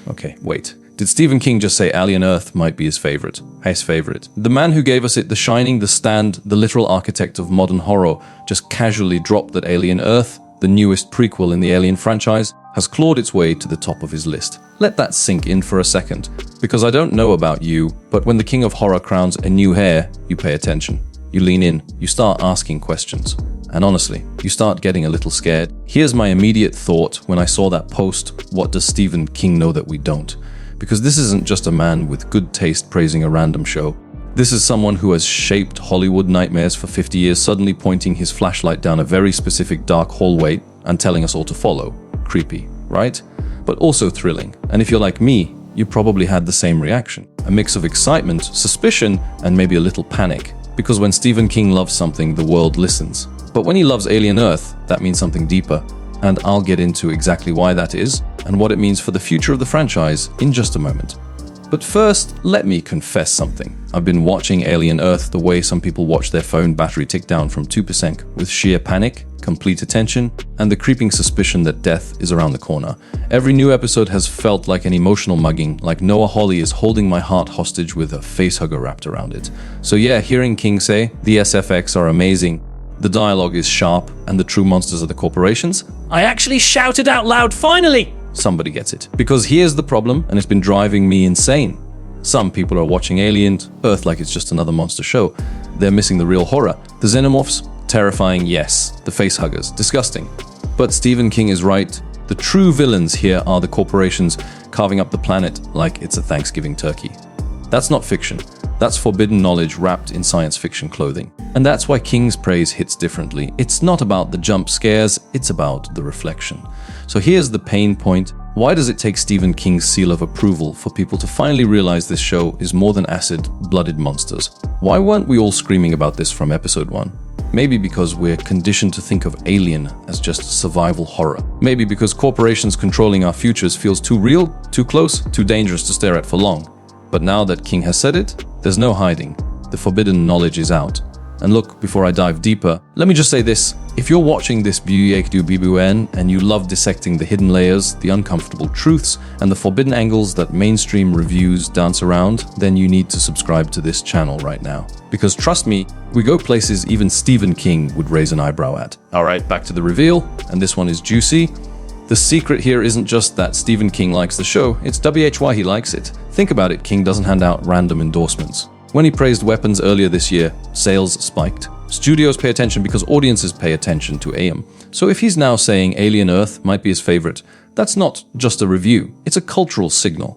Okay, wait. Did Stephen King just say Alien Earth might be his favorite? His favorite. The man who gave us it, The Shining, The Stand, the literal architect of modern horror, just casually dropped that Alien Earth, the newest prequel in the Alien franchise, has clawed its way to the top of his list. Let that sink in for a second, because I don't know about you, but when the king of horror crowns a new heir, you pay attention. You lean in, you start asking questions. And honestly, you start getting a little scared. Here's my immediate thought when I saw that post, what does Stephen King know that we don't? Because this isn't just a man with good taste praising a random show. This is someone who has shaped Hollywood nightmares for 50 years, suddenly pointing his flashlight down a very specific dark hallway and telling us all to follow. Creepy, right? But also thrilling. And if you're like me, you probably had the same reaction. A mix of excitement, suspicion, and maybe a little panic. Because when Stephen King loves something, the world listens. But when he loves Alien Earth, that means something deeper. And I'll get into exactly why that is, and what it means for the future of the franchise in just a moment. But first, let me confess something. I've been watching Alien Earth the way some people watch their phone battery tick down from 2%, with sheer panic, complete attention, and the creeping suspicion that death is around the corner. Every new episode has felt like an emotional mugging, like Noah Hawley is holding my heart hostage with a facehugger wrapped around it. So yeah, hearing King say, the SFX are amazing, the dialogue is sharp, and the true monsters are the corporations, I actually shouted out loud, finally! Somebody gets it. Because here's the problem, and it's been driving me insane. Some people are watching Alien Earth like it's just another monster show. They're missing the real horror. The Xenomorphs, terrifying, yes. The facehuggers, disgusting. But Stephen King is right. The true villains here are the corporations carving up the planet like it's a Thanksgiving turkey. That's not fiction. That's forbidden knowledge wrapped in science fiction clothing. And that's why King's praise hits differently. It's not about the jump scares, it's about the reflection. So here's the pain point. Why does it take Stephen King's seal of approval for people to finally realize this show is more than acid-blooded monsters? Why weren't we all screaming about this from episode 1? Maybe because we're conditioned to think of Alien as just survival horror. Maybe because corporations controlling our futures feels too real, too close, too dangerous to stare at for long. But now that King has said it, there's no hiding. The forbidden knowledge is out. And look, before I dive deeper, let me just say this. If you're watching this BUN and you love dissecting the hidden layers, the uncomfortable truths, and the forbidden angles that mainstream reviews dance around, then you need to subscribe to this channel right now. Because trust me, we go places even Stephen King would raise an eyebrow at. Alright, back to the reveal, and this one is juicy. The secret here isn't just that Stephen King likes the show, it's why he likes it. Think about it, King doesn't hand out random endorsements. When he praised Weapons earlier this year, sales spiked. Studios pay attention because audiences pay attention to AM. So if he's now saying Alien Earth might be his favorite, that's not just a review, it's a cultural signal.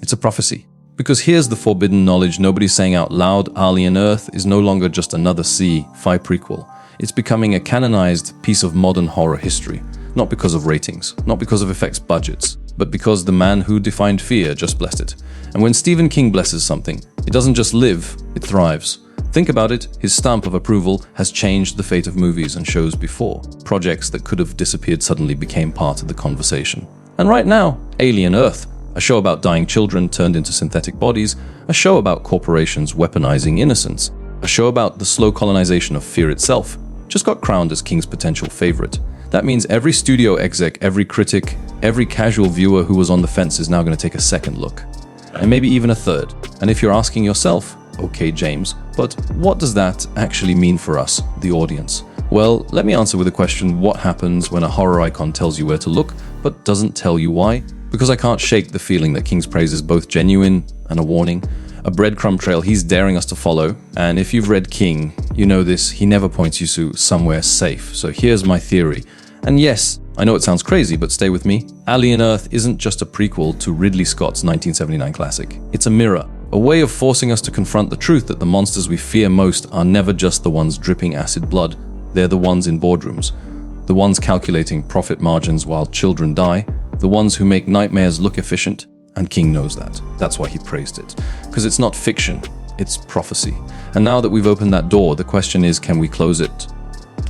It's a prophecy. Because here's the forbidden knowledge nobody's saying out loud, Alien Earth is no longer just another sci-fi prequel. It's becoming a canonized piece of modern horror history. Not because of ratings, not because of effects budgets, but because the man who defined fear just blessed it. And when Stephen King blesses something, it doesn't just live, it thrives. Think about it, his stamp of approval has changed the fate of movies and shows before. Projects that could have disappeared suddenly became part of the conversation. And right now, Alien Earth, a show about dying children turned into synthetic bodies, a show about corporations weaponizing innocence, a show about the slow colonization of fear itself, just got crowned as King's potential favorite. That means every studio exec, every critic, every casual viewer who was on the fence is now going to take a second look. And maybe even a third. And if you're asking yourself, okay, James, but what does that actually mean for us, the audience? Well, let me answer with a question. What happens when a horror icon tells you where to look, but doesn't tell you why? Because I can't shake the feeling that King's praise is both genuine and a warning. A breadcrumb trail he's daring us to follow. And if you've read King, you know this, he never points you to somewhere safe. So here's my theory. And yes, I know it sounds crazy, but stay with me. Alien Earth isn't just a prequel to Ridley Scott's 1979 classic. It's a mirror, a way of forcing us to confront the truth that the monsters we fear most are never just the ones dripping acid blood. They're the ones in boardrooms, the ones calculating profit margins while children die, the ones who make nightmares look efficient, and King knows that. That's why he praised it. Because it's not fiction, it's prophecy. And now that we've opened that door, the question is, can we close it?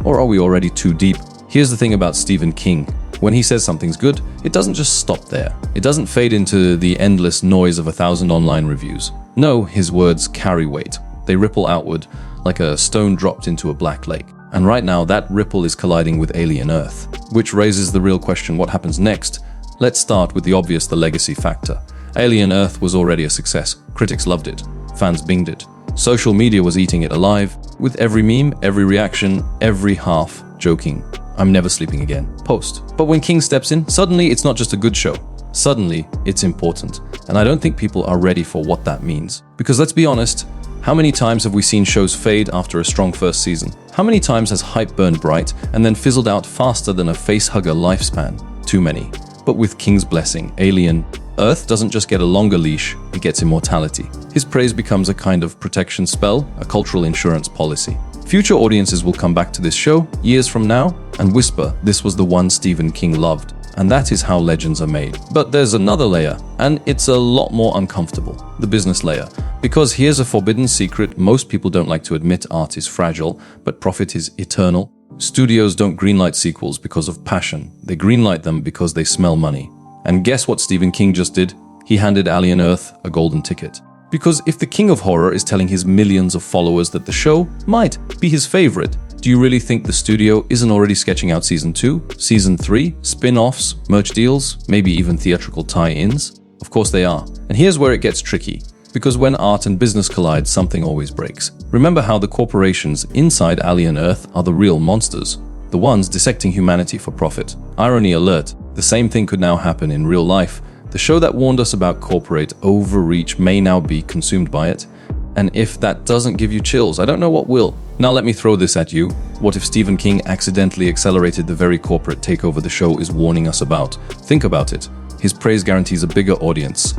Or are we already too deep? Here's the thing about Stephen King. When he says something's good, it doesn't just stop there. It doesn't fade into the endless noise of 1,000 online reviews. No, his words carry weight. They ripple outward like a stone dropped into a black lake. And right now, that ripple is colliding with Alien Earth, which raises the real question, what happens next? Let's start with the obvious, the legacy factor. Alien Earth was already a success. Critics loved it. Fans binged it. Social media was eating it alive, with every meme, every reaction, every half joking, "I'm never sleeping again" post. But when King steps in, suddenly it's not just a good show. Suddenly, it's important. And I don't think people are ready for what that means. Because let's be honest, how many times have we seen shows fade after a strong first season? How many times has hype burned bright and then fizzled out faster than a facehugger lifespan? Too many. But with King's blessing, Alien Earth doesn't just get a longer leash, it gets immortality. His praise becomes a kind of protection spell, a cultural insurance policy. Future audiences will come back to this show years from now and whisper, "This was the one Stephen King loved." And that is how legends are made. But there's another layer, and it's a lot more uncomfortable. The business layer. Because here's a forbidden secret most people don't like to admit: art is fragile, but profit is eternal. Studios don't greenlight sequels because of passion. They greenlight them because they smell money. And guess what Stephen King just did? He handed Alien Earth a golden ticket. Because if the king of horror is telling his millions of followers that the show might be his favorite, do you really think the studio isn't already sketching out season 2, season 3, spin-offs, merch deals, maybe even theatrical tie-ins? Of course they are. And here's where it gets tricky. Because when art and business collide, something always breaks. Remember how the corporations inside Alien Earth are the real monsters, the ones dissecting humanity for profit. Irony alert, the same thing could now happen in real life. The show that warned us about corporate overreach may now be consumed by it. And if that doesn't give you chills, I don't know what will. Now let me throw this at you. What if Stephen King accidentally accelerated the very corporate takeover the show is warning us about? Think about it. His praise guarantees a bigger audience.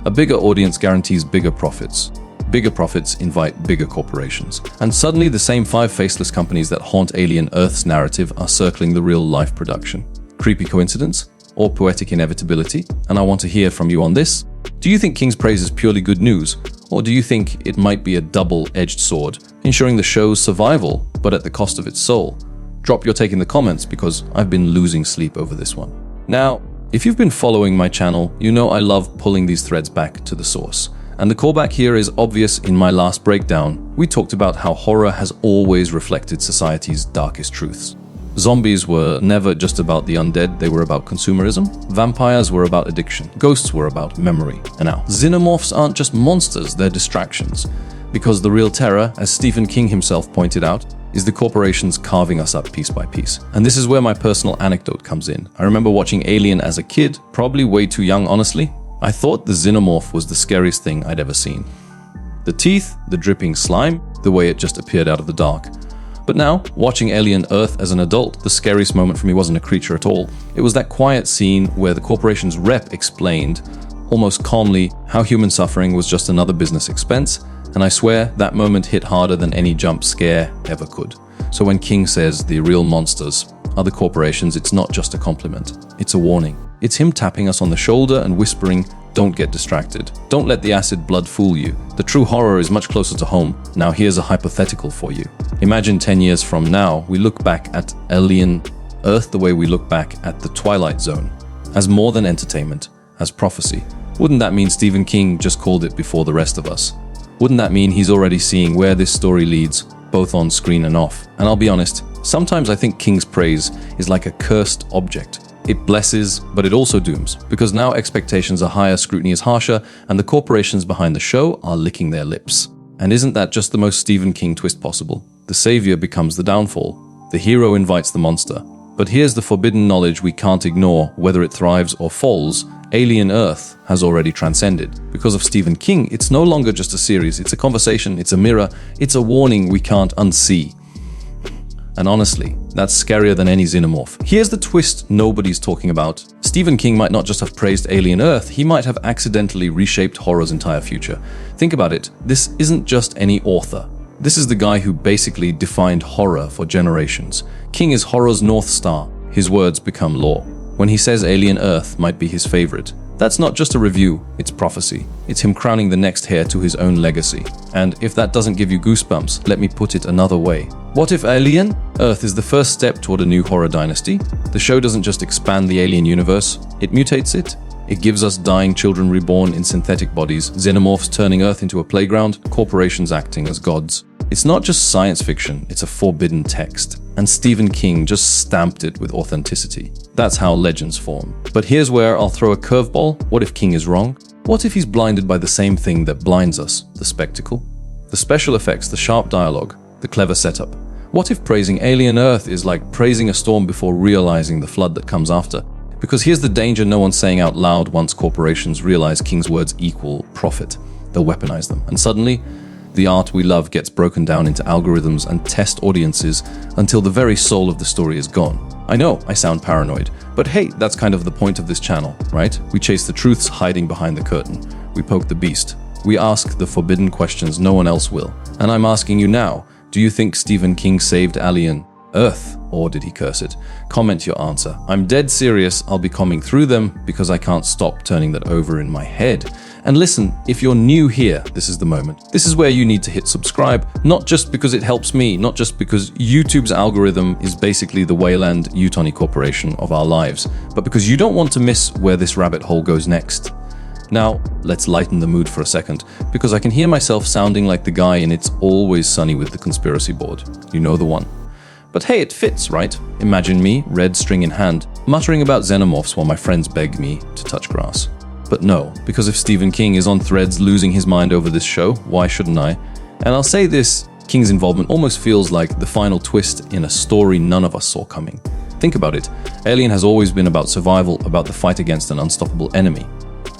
A bigger audience guarantees bigger profits. Bigger profits invite bigger corporations. And suddenly the same 5 faceless companies that haunt Alien Earth's narrative are circling the real-life production. Creepy coincidence? Or poetic inevitability? And I want to hear from you on this. Do you think King's praise is purely good news? Or do you think it might be a double-edged sword, ensuring the show's survival, but at the cost of its soul? Drop your take in the comments, because I've been losing sleep over this one. Now, if you've been following my channel, you know I love pulling these threads back to the source. And the callback here is obvious in my last breakdown. We talked about how horror has always reflected society's darkest truths. Zombies were never just about the undead, they were about consumerism. Vampires were about addiction. Ghosts were about memory. And now, xenomorphs aren't just monsters, they're distractions. Because the real terror, as Stephen King himself pointed out, is the corporations carving us up piece by piece. And this is where my personal anecdote comes in. I remember watching Alien as a kid, probably way too young, honestly. I thought the xenomorph was the scariest thing I'd ever seen. The teeth, the dripping slime, the way it just appeared out of the dark. But now, watching Alien Earth as an adult, the scariest moment for me wasn't a creature at all. It was that quiet scene where the corporation's rep explained, almost calmly, how human suffering was just another business expense, and I swear that moment hit harder than any jump scare ever could. So when King says the real monsters are the corporations, it's not just a compliment, it's a warning. It's him tapping us on the shoulder and whispering, "Don't get distracted. Don't let the acid blood fool you. The true horror is much closer to home." Now here's a hypothetical for you. Imagine 10 years from now, we look back at Alien Earth the way we look back at The Twilight Zone, as more than entertainment, as prophecy. Wouldn't that mean Stephen King just called it before the rest of us? Wouldn't that mean he's already seeing where this story leads, both on screen and off? And I'll be honest, sometimes I think King's praise is like a cursed object. It blesses, but it also dooms, because now expectations are higher, scrutiny is harsher, and the corporations behind the show are licking their lips. And isn't that just the most Stephen King twist possible? The savior becomes the downfall. The hero invites the monster. But here's the forbidden knowledge we can't ignore. Whether it thrives or falls, Alien Earth has already transcended. Because of Stephen King, it's no longer just a series, it's a conversation, it's a mirror, it's a warning we can't unsee. And honestly, that's scarier than any xenomorph. Here's the twist nobody's talking about. Stephen King might not just have praised Alien Earth, he might have accidentally reshaped horror's entire future. Think about it, this isn't just any author. This is the guy who basically defined horror for generations. King is horror's North Star. His words become law. When he says Alien Earth might be his favorite, that's not just a review, it's prophecy. It's him crowning the next heir to his own legacy. And if that doesn't give you goosebumps, let me put it another way. What if Alien Earth is the first step toward a new horror dynasty? The show doesn't just expand the alien universe, it mutates it. It gives us dying children reborn in synthetic bodies, xenomorphs turning Earth into a playground, corporations acting as gods. It's not just science fiction, it's a forbidden text. and Stephen King just stamped it with authenticity. That's how legends form. But here's where I'll throw a curveball. What if King is wrong? What if he's blinded by the same thing that blinds us, the spectacle? The special effects, the sharp dialogue, the clever setup. What if praising Alien Earth is like praising a storm before realizing the flood that comes after? Because here's the danger no one's saying out loud once corporations realize King's words equal profit. They'll weaponize them. And suddenly, the art we love gets broken down into algorithms and test audiences until the very soul of the story is gone. I know, I sound paranoid, but hey, that's kind of the point of this channel, right? We chase the truths hiding behind the curtain. We poke the beast. We ask the forbidden questions no one else will. And I'm asking you now, do you think Stephen King saved Alien Earth, or did he curse it? Comment your answer. I'm dead serious, I'll be combing through them because I can't stop turning that over in my head. And listen, if you're new here, this is the moment. This is where you need to hit subscribe, not just because it helps me, not just because YouTube's algorithm is basically the Wayland Utoni Corporation of our lives, but because you don't want to miss where this rabbit hole goes next. Now, let's lighten the mood for a second, because I can hear myself sounding like the guy in It's Always Sunny with the Conspiracy Board. You know the one. But hey, it fits, right? Imagine me, red string in hand, muttering about xenomorphs while my friends beg me to touch grass. But no, because if Stephen King is on Threads losing his mind over this show, why shouldn't I? And I'll say this, King's involvement almost feels like the final twist in a story none of us saw coming. Think about it. Alien has always been about survival, about the fight against an unstoppable enemy.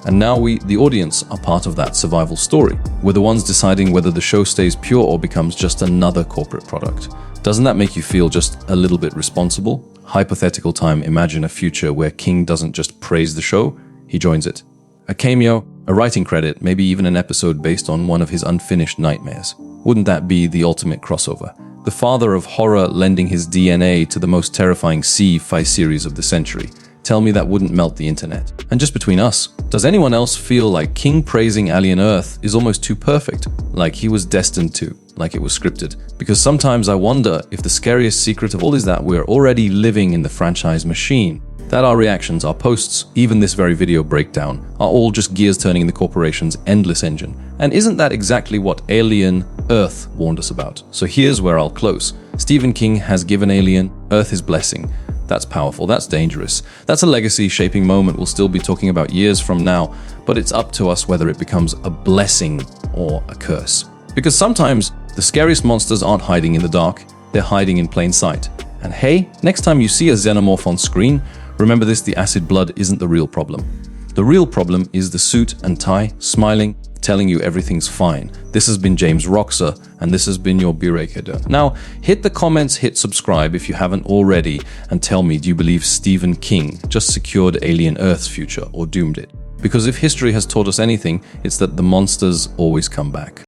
And now we, the audience, are part of that survival story. We're the ones deciding whether the show stays pure or becomes just another corporate product. Doesn't that make you feel just a little bit responsible? Hypothetical time, imagine a future where King doesn't just praise the show, he joins it. A cameo, a writing credit, maybe even an episode based on one of his unfinished nightmares. Wouldn't that be the ultimate crossover? The father of horror lending his DNA to the most terrifying sci-fi series of the century. Tell me that wouldn't melt the internet. And just between us, does anyone else feel like King praising Alien Earth is almost too perfect? Like he was destined to, like it was scripted? Because sometimes I wonder if the scariest secret of all is that we're already living in the franchise machine. That our reactions, our posts, even this very video breakdown, are all just gears turning in the corporation's endless engine. And isn't that exactly what Alien Earth warned us about? So here's where I'll close. Stephen King has given Alien Earth his blessing. That's powerful, that's dangerous. That's a legacy-shaping moment we'll still be talking about years from now, but it's up to us whether it becomes a blessing or a curse. Because sometimes the scariest monsters aren't hiding in the dark, they're hiding in plain sight. And hey, next time you see a xenomorph on screen, remember this, the acid blood isn't the real problem. The real problem is the suit and tie, smiling, telling you everything's fine. This has been James Roxer, and this has been your Birekader. Now, hit the comments, hit subscribe if you haven't already, and tell me, do you believe Stephen King just secured Alien Earth's future or doomed it? Because if history has taught us anything, it's that the monsters always come back.